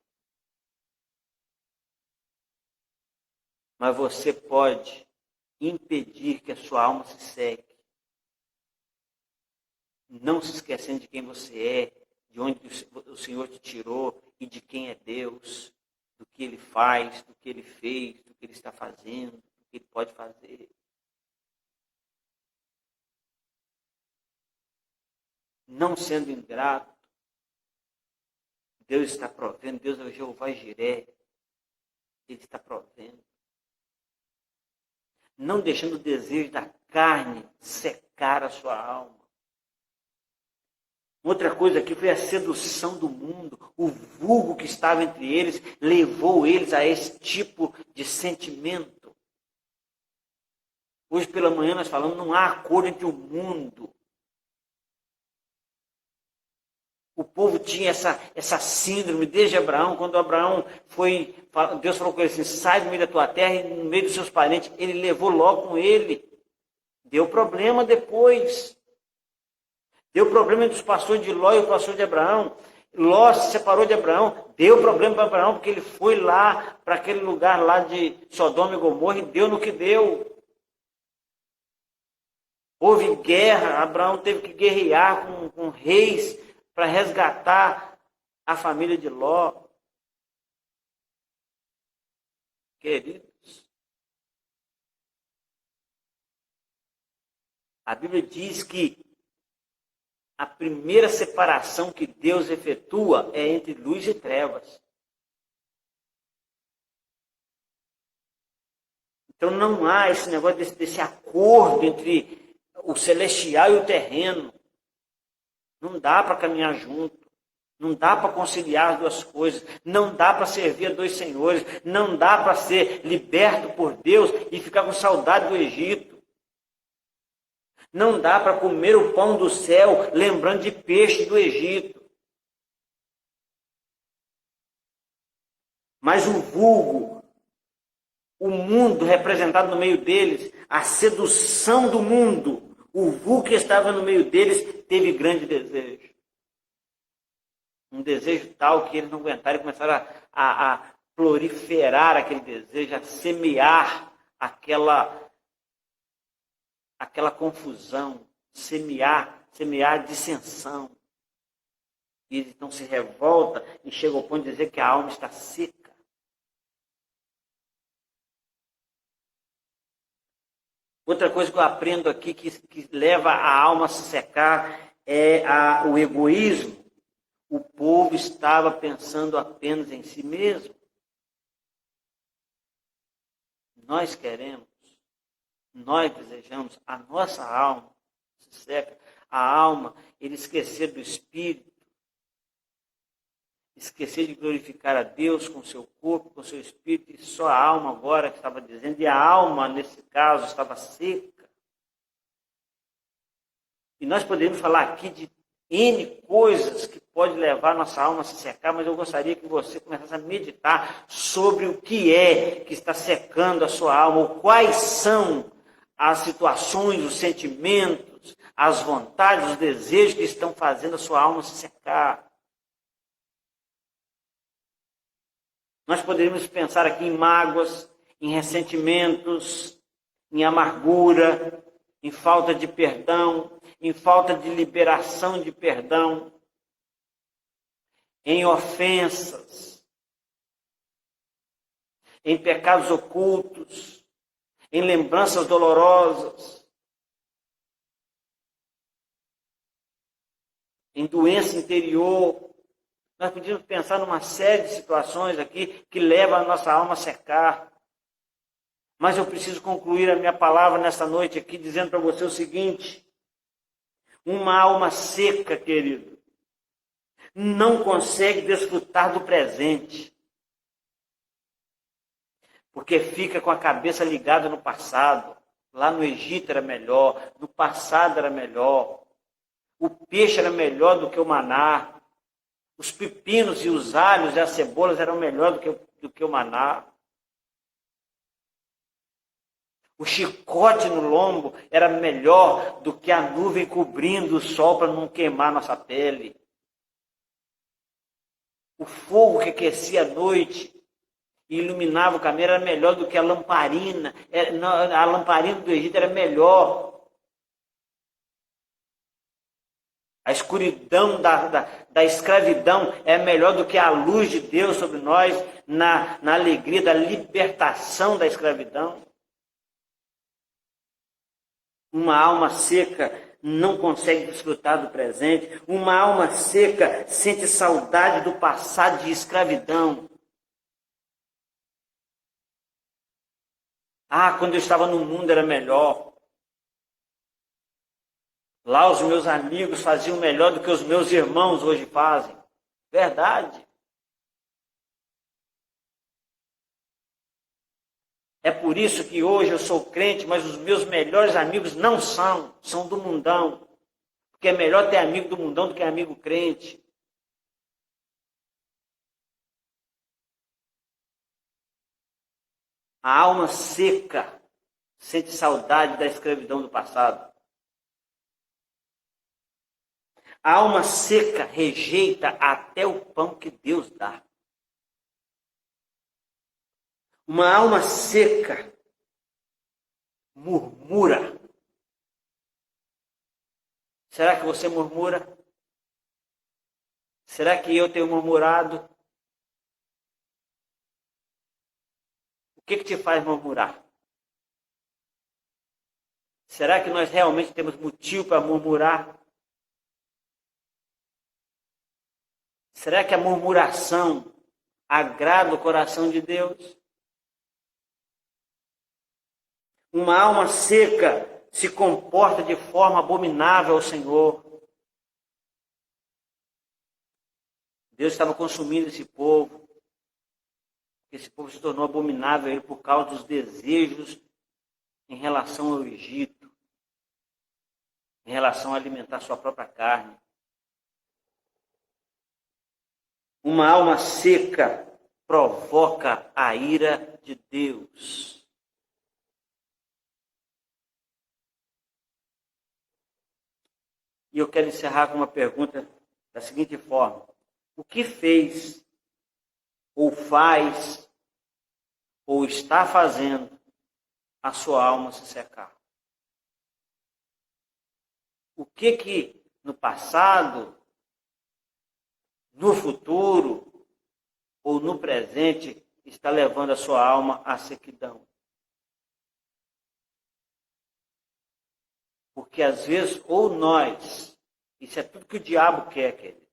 Mas você pode impedir que a sua alma se seque. Não se esquecendo de quem você é, de onde o Senhor te tirou e de quem é Deus, do que Ele faz, do que Ele fez, do que Ele está fazendo, do que Ele pode fazer. Não sendo ingrato, Deus está provendo, Deus é o Jeová Jiré. Ele está provendo. Não deixando o desejo da carne secar a sua alma. Outra coisa aqui foi a sedução do mundo. O vulgo que estava entre eles levou eles a esse tipo de sentimento. Hoje pela manhã nós falamos, não há acordo entre o mundo. O povo tinha essa síndrome desde Abraão, quando Abraão foi, Deus falou com ele assim, sai do meio da tua terra e no meio dos seus parentes. Ele levou Ló com ele. Deu problema depois. Deu problema entre os pastores de Ló e o pastor de Abraão. Ló se separou de Abraão. Deu problema para Abraão, porque ele foi lá, para aquele lugar lá de Sodoma e Gomorra, e deu no que deu. Houve guerra, Abraão teve que guerrear com reis para resgatar a família de Ló. Queridos, a Bíblia diz que a primeira separação que Deus efetua é entre luz e trevas. Então não há esse negócio desse acordo entre o celestial e o terreno. Não dá para caminhar junto. Não dá para conciliar as duas coisas. Não dá para servir a dois senhores. Não dá para ser liberto por Deus e ficar com saudade do Egito. Não dá para comer o pão do céu, lembrando de peixe do Egito. Mas o vulgo, o mundo representado no meio deles, a sedução do mundo, o vulgo que estava no meio deles, teve grande desejo. Um desejo tal que eles não aguentaram e começaram a proliferar aquele desejo, a semear aquela confusão, semear dissensão. E eles então se revoltam e chegam ao ponto de dizer que a alma está seca. Outra coisa que eu aprendo aqui que leva a alma a se secar é o egoísmo. O povo estava pensando apenas em si mesmo. Nós queremos, nós desejamos, a nossa alma se seca. A alma, ele esquecer do Espírito, esquecer de glorificar a Deus com seu corpo, com seu Espírito, e só a alma agora que estava dizendo, e a alma, nesse caso, estava seca. E nós podemos falar aqui de N coisas que pode levar a nossa alma a se secar, mas eu gostaria que você começasse a meditar sobre o que é que está secando a sua alma, ou quais são as situações, os sentimentos, as vontades, os desejos que estão fazendo a sua alma se secar. Nós poderíamos pensar aqui em mágoas, em ressentimentos, em amargura, em falta de perdão, em falta de liberação de perdão, em ofensas, em pecados ocultos, em lembranças dolorosas, em doença interior. Nós podíamos pensar numa série de situações aqui que levam a nossa alma a secar. Mas eu preciso concluir a minha palavra nessa noite aqui dizendo para você o seguinte: uma alma seca, querido, não consegue desfrutar do presente, porque fica com a cabeça ligada no passado. Lá no Egito era melhor, no passado era melhor, o peixe era melhor do que o maná, os pepinos e os alhos e as cebolas eram melhor do que o maná. O chicote no lombo era melhor do que a nuvem cobrindo o sol para não queimar nossa pele. O fogo que aquecia a noite e iluminava o caminho era melhor do que a lamparina. A lamparina do Egito era melhor. A escuridão da escravidão é melhor do que a luz de Deus sobre nós na alegria da libertação da escravidão. Uma alma seca não consegue desfrutar do presente. Uma alma seca sente saudade do passado de escravidão. Ah, quando eu estava no mundo era melhor. Lá os meus amigos faziam melhor do que os meus irmãos hoje fazem. Verdade. É por isso que hoje eu sou crente, mas os meus melhores amigos não são do mundão. Porque é melhor ter amigo do mundão do que amigo crente. A alma seca sente saudade da escravidão do passado. A alma seca rejeita até o pão que Deus dá. Uma alma seca murmura. Será que você murmura? Será que eu tenho murmurado? O que te faz murmurar? Será que nós realmente temos motivo para murmurar? Será que a murmuração agrada o coração de Deus? Uma alma seca se comporta de forma abominável ao Senhor. Deus estava consumindo esse povo. Esse povo se tornou abominável a ele por causa dos desejos em relação ao Egito, em relação a alimentar sua própria carne. Uma alma seca provoca a ira de Deus. E eu quero encerrar com uma pergunta da seguinte forma: o que fez, ou faz, ou está fazendo a sua alma se secar? O que no passado, no futuro ou no presente está levando a sua alma à sequidão? Porque às vezes, ou nós, isso é tudo que o diabo quer, querido,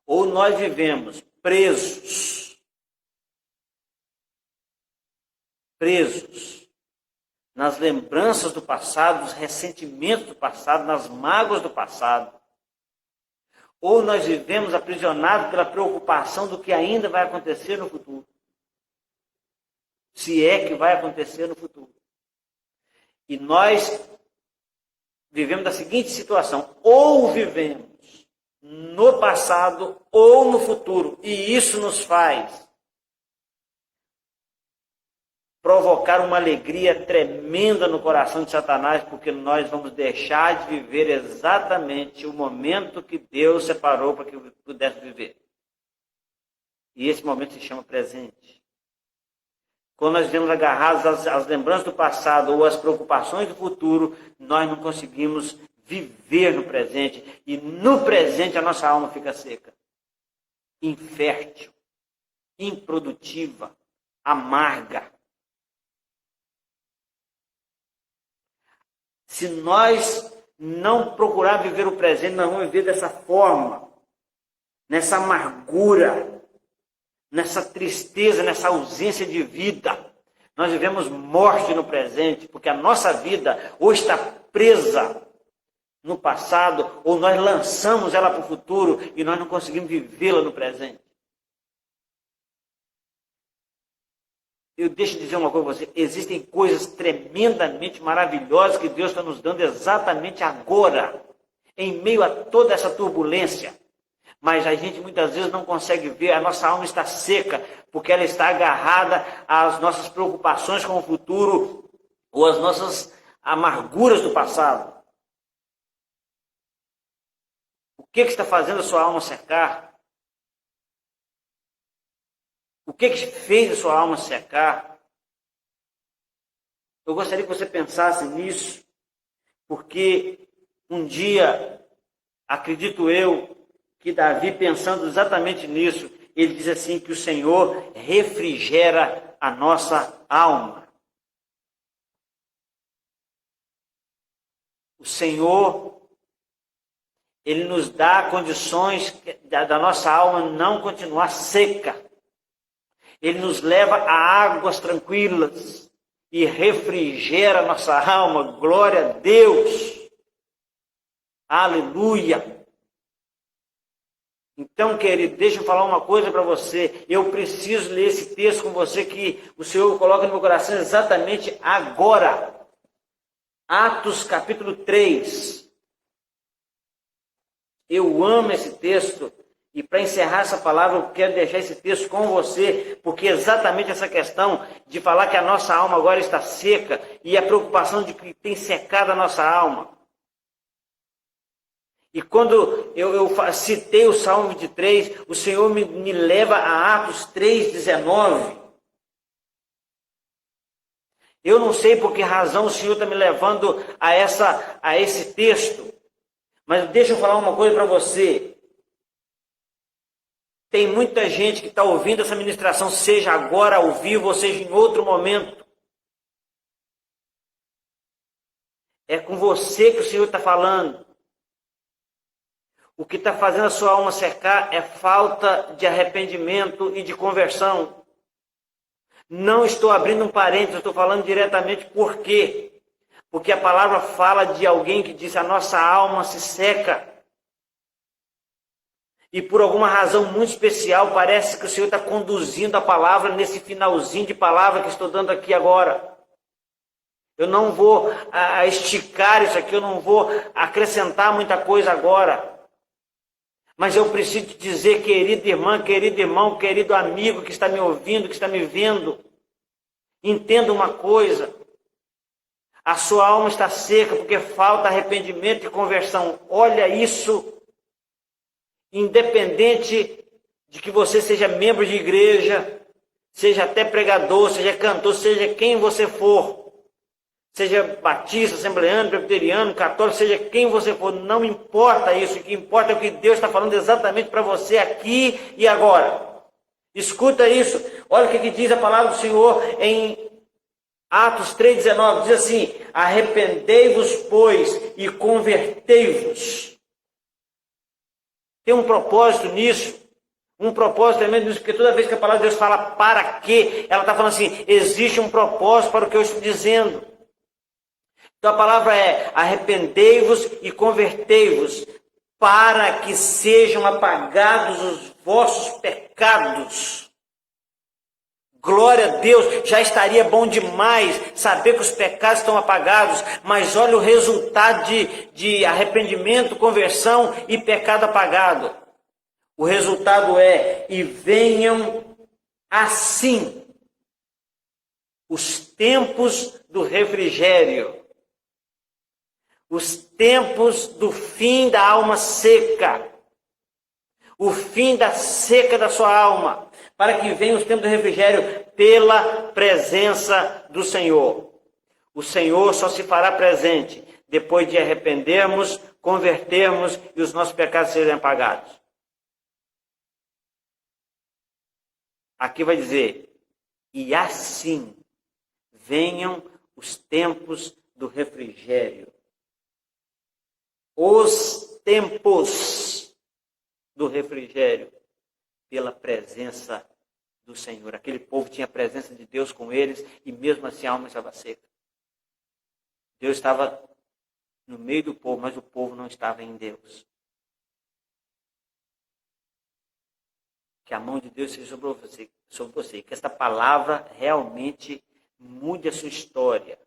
ou nós vivemos presos nas lembranças do passado, nos ressentimentos do passado, nas mágoas do passado, ou nós vivemos aprisionados pela preocupação do que ainda vai acontecer no futuro. Se é que vai acontecer no futuro. E nós vivemos da seguinte situação: ou vivemos no passado ou no futuro. E isso nos faz provocar uma alegria tremenda no coração de Satanás, porque nós vamos deixar de viver exatamente o momento que Deus separou para que eu pudesse viver. E esse momento se chama presente. Quando nós vivemos agarrados às lembranças do passado ou às preocupações do futuro, nós não conseguimos viver no presente. E no presente a nossa alma fica seca, infértil, improdutiva, amarga. Se nós não procurar viver o presente, nós vamos viver dessa forma, nessa amargura, nessa tristeza, nessa ausência de vida. Nós vivemos morte no presente, porque a nossa vida ou está presa no passado, ou nós lançamos ela para o futuro e nós não conseguimos vivê-la no presente. Eu deixo de dizer uma coisa para você: existem coisas tremendamente maravilhosas que Deus está nos dando exatamente agora, em meio a toda essa turbulência. Mas a gente muitas vezes não consegue ver, a nossa alma está seca, porque ela está agarrada às nossas preocupações com o futuro, ou às nossas amarguras do passado. O que está fazendo a sua alma secar? O que fez a sua alma secar? Eu gostaria que você pensasse nisso, porque um dia, acredito eu, que Davi, pensando exatamente nisso, ele diz assim, que o Senhor refrigera a nossa alma. O O Senhor, Ele nos dá condições da nossa alma não continuar seca. Ele nos leva a águas tranquilas e refrigera a nossa alma. Glória a Deus. Aleluia. Então, querido, deixa eu falar uma coisa para você. Eu preciso ler esse texto com você que o Senhor coloca no meu coração exatamente agora. Atos capítulo 3. Eu amo esse texto. E para encerrar essa palavra, eu quero deixar esse texto com você, porque exatamente essa questão de falar que a nossa alma agora está seca e a preocupação de que tem secado a nossa alma. E quando eu citei o Salmo 23, o Senhor me leva a Atos 3,19. Eu não sei por que razão o Senhor está me levando a esse texto, mas deixa eu falar uma coisa para você. Tem muita gente que está ouvindo essa ministração, seja agora ao vivo ou seja em outro momento. É com você que o Senhor está falando. O que está fazendo a sua alma secar é falta de arrependimento e de conversão. Não estou abrindo um parênteses, estou falando diretamente por quê? Porque a palavra fala de alguém que diz a nossa alma se seca. E por alguma razão muito especial, parece que o Senhor está conduzindo a palavra nesse finalzinho de palavra que estou dando aqui agora. Eu não vou esticar isso aqui, eu não vou acrescentar muita coisa agora. Mas eu preciso te dizer, querida irmã, querido irmão, querido amigo que está me ouvindo, que está me vendo, entenda uma coisa. A sua alma está seca porque falta arrependimento e conversão. Olha isso. Independente de que você seja membro de igreja, seja até pregador, seja cantor, seja quem você for, seja batista, assembleano, presbiteriano, católico, seja quem você for, não importa isso. O que importa é o que Deus está falando exatamente para você aqui e agora. Escuta isso. Olha o que diz a palavra do Senhor em Atos 3,19. Diz assim: arrependei-vos, pois, e convertei-vos. Tem um propósito nisso. Um propósito tremendo nisso, porque toda vez que a palavra de Deus fala para quê, ela está falando assim, existe um propósito para o que eu estou dizendo. Então a palavra é, arrependei-vos e convertei-vos, para que sejam apagados os vossos pecados. Glória a Deus, já estaria bom demais saber que os pecados estão apagados, mas olha o resultado de arrependimento, conversão e pecado apagado. O resultado é, e venham assim os tempos do refrigério, os tempos do fim da alma seca, o fim da seca da sua alma, para que venham os tempos do refrigério pela presença do Senhor. O Senhor só se fará presente depois de arrependermos, convertermos e os nossos pecados serem apagados. Aqui vai dizer, e assim venham os tempos do refrigério. Os tempos do refrigério pela presença do Senhor. Aquele povo tinha a presença de Deus com eles e mesmo assim a alma estava seca. Deus estava no meio do povo, mas o povo não estava em Deus. Que a mão de Deus seja sobre você. Que esta palavra realmente mude a sua história.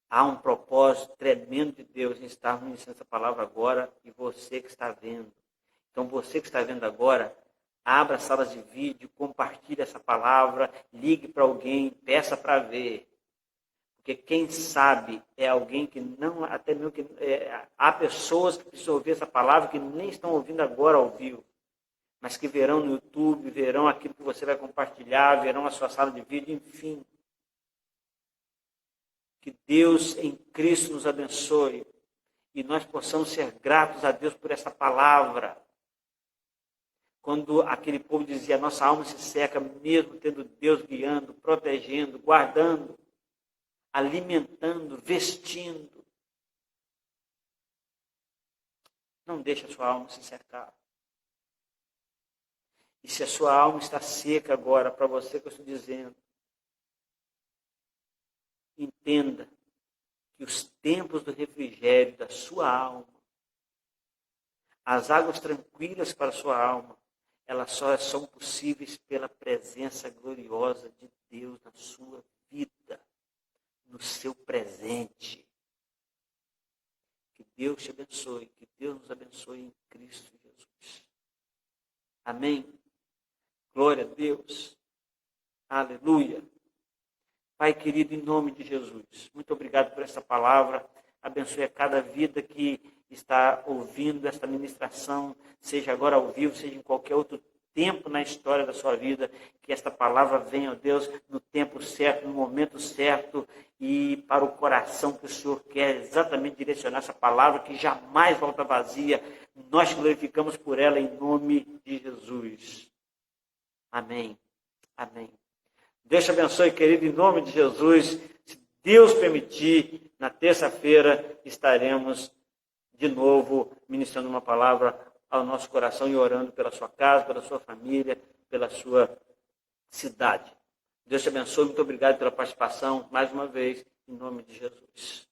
Há um propósito tremendo de Deus em estar ministrando essa palavra agora e você que está vendo. Então você que está vendo agora, abra as salas de vídeo, compartilhe essa palavra, ligue para alguém, peça para ver. Porque quem sabe é alguém que não, até mesmo que há pessoas que precisam ouvir essa palavra que nem estão ouvindo agora ao vivo, mas que verão no YouTube, verão aquilo que você vai compartilhar, verão a sua sala de vídeo, enfim. Que Deus em Cristo nos abençoe e nós possamos ser gratos a Deus por essa palavra. Quando aquele povo dizia, nossa alma se seca, mesmo tendo Deus guiando, protegendo, guardando, alimentando, vestindo. Não deixe a sua alma se secar. E se a sua alma está seca agora, para você que eu estou dizendo, entenda que os tempos do refrigério da sua alma, as águas tranquilas para a sua alma, elas só são possíveis pela presença gloriosa de Deus na sua vida, no seu presente. Que Deus te abençoe, que Deus nos abençoe em Cristo Jesus. Amém? Glória a Deus. Aleluia. Pai querido, em nome de Jesus, muito obrigado por essa palavra. Abençoe a cada vida que está ouvindo esta ministração, seja agora ao vivo, seja em qualquer outro tempo na história da sua vida, que esta palavra venha, ó Deus, no tempo certo, no momento certo e para o coração que o Senhor quer exatamente direcionar essa palavra, que jamais volta vazia. Nós glorificamos por ela em nome de Jesus. Amém. Amém. Deus te abençoe, querido, em nome de Jesus. Se Deus permitir, na terça-feira estaremos de novo ministrando uma palavra ao nosso coração e orando pela sua casa, pela sua família, pela sua cidade. Deus te abençoe, muito obrigado pela participação, mais uma vez, em nome de Jesus.